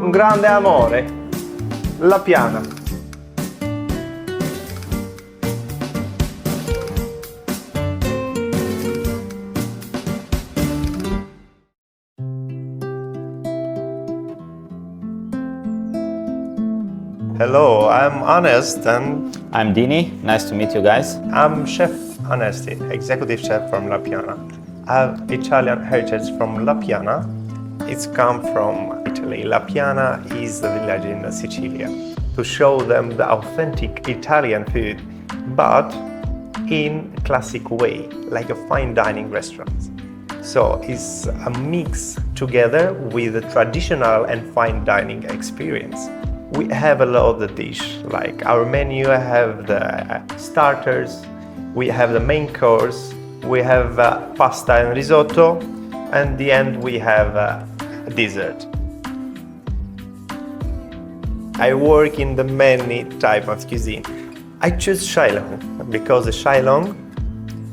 un grande amore, la piana. Hello, I'm Honest and I'm Dini. Nice to meet you guys. I'm Chef Onesti, executive chef from La Piana. I have Italian heritage from La Piana. It's come from Italy. La Piana is a village in Sicily to show them the authentic Italian food, but in a classic way, like a fine dining restaurant. So it's a mix together with a traditional and fine dining experience. We have a lot of dish, like our menu have the starters, we have the main course, we have pasta and risotto, and the end we have a dessert. I work in the many type of cuisine. I choose Shinelong because Shinelong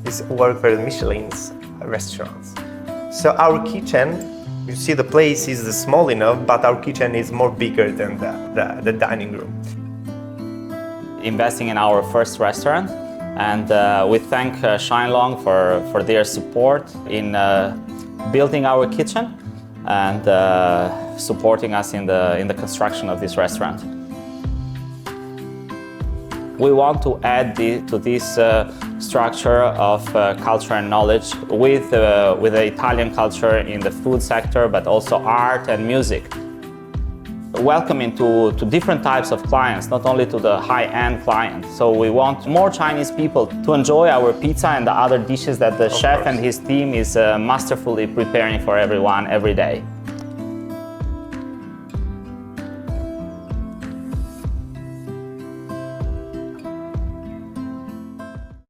is work for the Michelin's restaurants. So our kitchen, you see the place is small enough, but our kitchen is more bigger than the dining room. Investing in our first restaurant, and we thank Shinelong for their support in building our kitchen and supporting us in the construction of this restaurant. We want to add to this structure of culture and knowledge with the Italian culture in the food sector, but also art and music. Welcoming to different types of clients, not only to the high-end clients. So we want more Chinese people to enjoy our pizza and the other dishes that the chef and his team is masterfully preparing for everyone every day.